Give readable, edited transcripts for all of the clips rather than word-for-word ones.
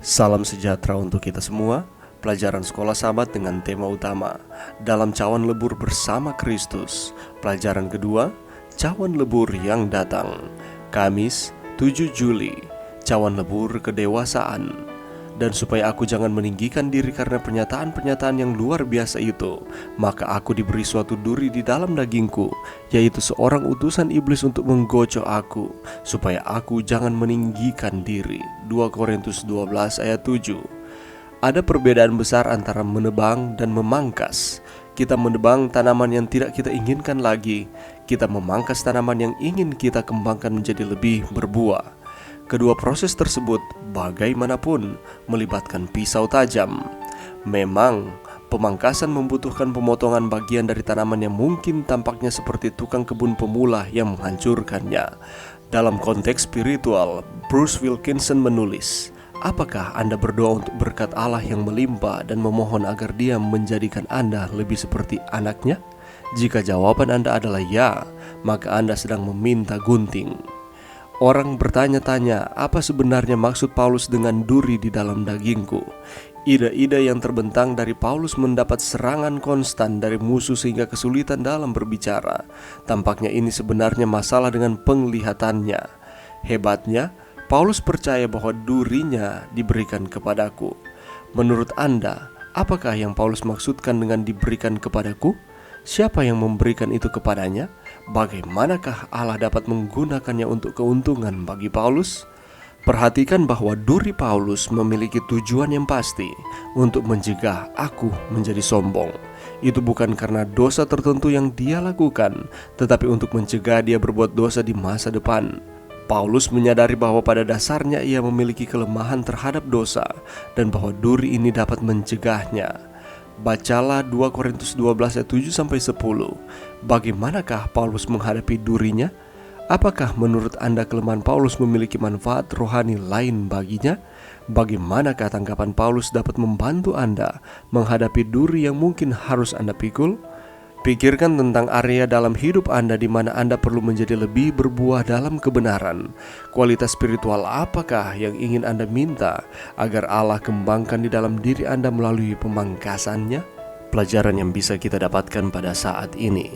Salam sejahtera untuk kita semua. Pelajaran Sekolah Sabat dengan tema utama Dalam Cawan Lebur Bersama Kristus. Pelajaran kedua, Cawan Lebur yang Datang. Kamis, 7 Juli. Cawan Lebur Kedewasaan. Dan supaya aku jangan meninggikan diri karena pernyataan-pernyataan yang luar biasa itu, maka aku diberi suatu duri di dalam dagingku, yaitu seorang utusan iblis untuk menggocok aku, supaya aku jangan meninggikan diri. 2 Korintus 12 ayat 7. Ada perbedaan besar antara menebang dan memangkas. Kita menebang tanaman yang tidak kita inginkan lagi. Kita memangkas tanaman yang ingin kita kembangkan menjadi lebih berbuah. Kedua proses tersebut bagaimanapun melibatkan pisau tajam. Memang pemangkasan membutuhkan pemotongan bagian dari tanaman yang mungkin tampaknya seperti tukang kebun pemula yang menghancurkannya. Dalam konteks spiritual, Bruce Wilkinson menulis, apakah Anda berdoa untuk berkat Allah yang melimpah dan memohon agar Dia menjadikan Anda lebih seperti anaknya? Jika jawaban Anda adalah ya, maka Anda sedang meminta gunting. Orang bertanya-tanya, apa sebenarnya maksud Paulus dengan duri di dalam dagingku? Ide-ide yang terbentang dari Paulus mendapat serangan konstan dari musuh sehingga kesulitan dalam berbicara. Tampaknya ini sebenarnya masalah dengan penglihatannya. Hebatnya, Paulus percaya bahwa durinya diberikan kepadaku. Menurut Anda, apakah yang Paulus maksudkan dengan diberikan kepadaku? Siapa yang memberikan itu kepadanya? Bagaimanakah Allah dapat menggunakannya untuk keuntungan bagi Paulus? Perhatikan bahwa duri Paulus memiliki tujuan yang pasti untuk mencegah aku menjadi sombong. Itu bukan karena dosa tertentu yang dia lakukan, tetapi untuk mencegah dia berbuat dosa di masa depan. Paulus menyadari bahwa pada dasarnya ia memiliki kelemahan terhadap dosa dan bahwa duri ini dapat mencegahnya. Bacalah 2 Korintus 12 ayat 7-10. Bagaimanakah Paulus menghadapi durinya? Apakah menurut Anda kelemahan Paulus memiliki manfaat rohani lain baginya? Bagaimanakah tanggapan Paulus dapat membantu Anda menghadapi duri yang mungkin harus Anda pikul? Pikirkan tentang area dalam hidup Anda di mana Anda perlu menjadi lebih berbuah dalam kebenaran. Kualitas spiritual apakah yang ingin Anda minta agar Allah kembangkan di dalam diri Anda melalui pemangkasannya? Pelajaran yang bisa kita dapatkan pada saat ini.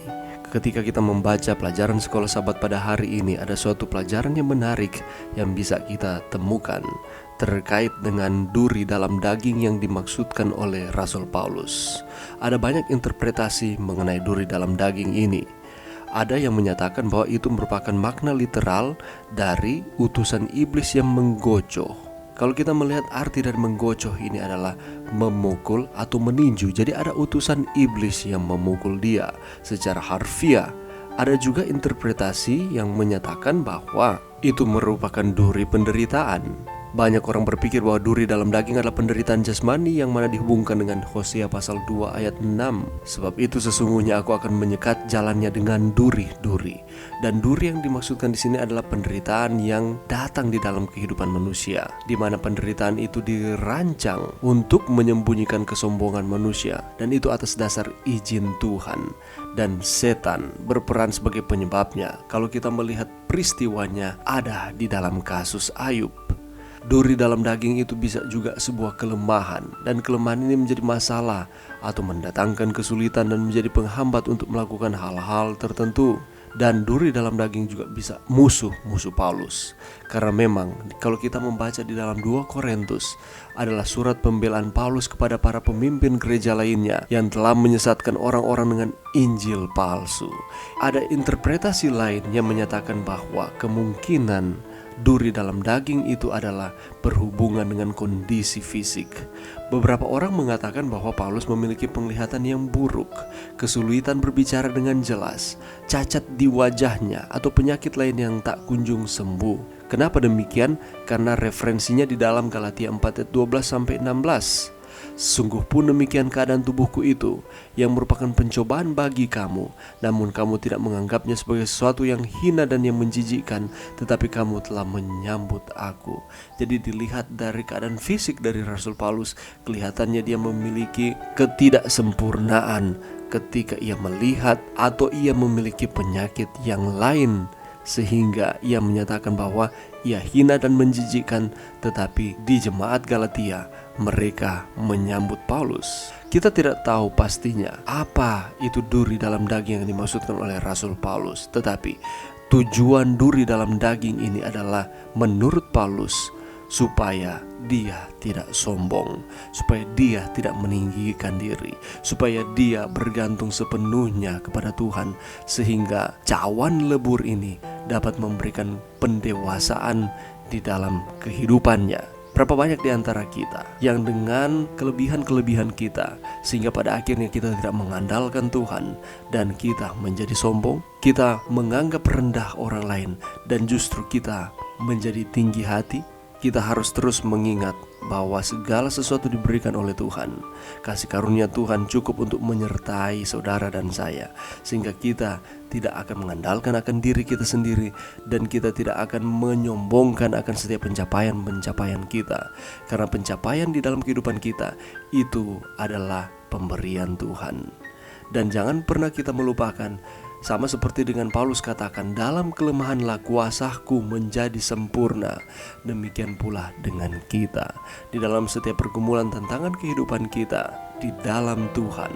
Ketika kita membaca pelajaran Sekolah Sabat pada hari ini, ada suatu pelajaran yang menarik yang bisa kita temukan terkait dengan duri dalam daging yang dimaksudkan oleh Rasul Paulus. Ada banyak interpretasi mengenai duri dalam daging ini. Ada yang menyatakan bahwa itu merupakan makna literal dari utusan iblis yang menggocok. Kalau kita melihat arti dari menggocoh ini adalah memukul atau meninju. Jadi ada utusan iblis yang memukul dia secara harfiah. Ada juga interpretasi yang menyatakan bahwa itu merupakan duri penderitaan. Banyak orang berpikir bahwa duri dalam daging adalah penderitaan jasmani yang mana dihubungkan dengan Hosea pasal 2 ayat 6. Sebab itu sesungguhnya aku akan menyekat jalannya dengan duri-duri. Dan duri yang dimaksudkan di sini adalah penderitaan yang datang di dalam kehidupan manusia, di mana penderitaan itu dirancang untuk menyembunyikan kesombongan manusia, dan itu atas dasar izin Tuhan. Dan setan berperan sebagai penyebabnya. Kalau kita melihat peristiwanya ada di dalam kasus Ayub. Duri dalam daging itu bisa juga sebuah kelemahan, dan kelemahan ini menjadi masalah atau mendatangkan kesulitan dan menjadi penghambat untuk melakukan hal-hal tertentu. Dan duri dalam daging juga bisa musuh-musuh Paulus. Karena memang kalau kita membaca di dalam 2 Korintus adalah surat pembelaan Paulus kepada para pemimpin gereja lainnya yang telah menyesatkan orang-orang dengan Injil palsu. Ada interpretasi lain yang menyatakan bahwa kemungkinan duri dalam daging itu adalah berhubungan dengan kondisi fisik. Beberapa orang mengatakan bahwa Paulus memiliki penglihatan yang buruk, kesulitan berbicara dengan jelas, cacat di wajahnya, atau penyakit lain yang tak kunjung sembuh. Kenapa demikian? Karena referensinya di dalam Galatia 4 ayat 12-16. Sungguh pun demikian keadaan tubuhku itu, yang merupakan pencobaan bagi kamu, namun kamu tidak menganggapnya sebagai sesuatu yang hina dan yang menjijikkan, tetapi kamu telah menyambut aku. Jadi dilihat dari keadaan fisik dari Rasul Paulus, kelihatannya dia memiliki ketidaksempurnaan ketika ia melihat atau ia memiliki penyakit yang lain sehingga ia menyatakan bahwa ia hina dan menjijikkan. Tetapi di jemaat Galatia mereka menyambut Paulus. Kita tidak tahu pastinya apa itu duri dalam daging yang dimaksudkan oleh Rasul Paulus, tetapi tujuan duri dalam daging ini adalah menurut Paulus supaya dia tidak sombong, supaya dia tidak meninggikan diri, supaya dia bergantung sepenuhnya kepada Tuhan, sehingga cawan lebur ini dapat memberikan pendewasaan di dalam kehidupannya. Berapa banyak di antara kita yang dengan kelebihan-kelebihan kita, sehingga pada akhirnya kita tidak mengandalkan Tuhan dan kita menjadi sombong, kita menganggap rendah orang lain, dan justru kita menjadi tinggi hati. Kita harus terus mengingat bahwa segala sesuatu diberikan oleh Tuhan. Kasih karunia Tuhan cukup untuk menyertai saudara dan saya, sehingga kita tidak akan mengandalkan akan diri kita sendiri, dan kita tidak akan menyombongkan akan setiap pencapaian kita. Karena pencapaian di dalam kehidupan kita itu adalah pemberian Tuhan. Dan jangan pernah kita melupakan, sama seperti dengan Paulus katakan, dalam kelemahanlah kuasaku menjadi sempurna. Demikian pula dengan kita. Di dalam setiap pergumulan tantangan kehidupan kita, di dalam Tuhan,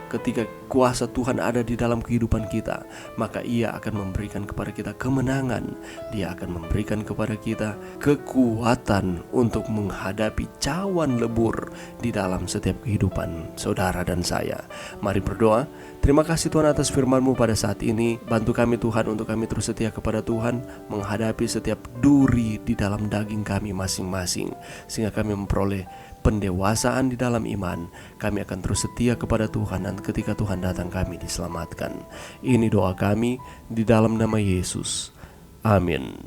ketika kuasa Tuhan ada di dalam kehidupan kita, maka Ia akan memberikan kepada kita kemenangan. Dia akan memberikan kepada kita kekuatan untuk menghadapi cawan lebur di dalam setiap kehidupan saudara dan saya. Mari berdoa. Terima kasih Tuhan atas firman-Mu pada saat ini. Bantu kami Tuhan untuk kami terus setia kepada Tuhan, menghadapi setiap duri di dalam daging kami masing-masing, sehingga kami memperoleh pendewasaan di dalam iman. Kami akan terus setia kepada Tuhan, dan ketika Tuhan datang kami diselamatkan. Ini doa kami di dalam nama Yesus. Amin.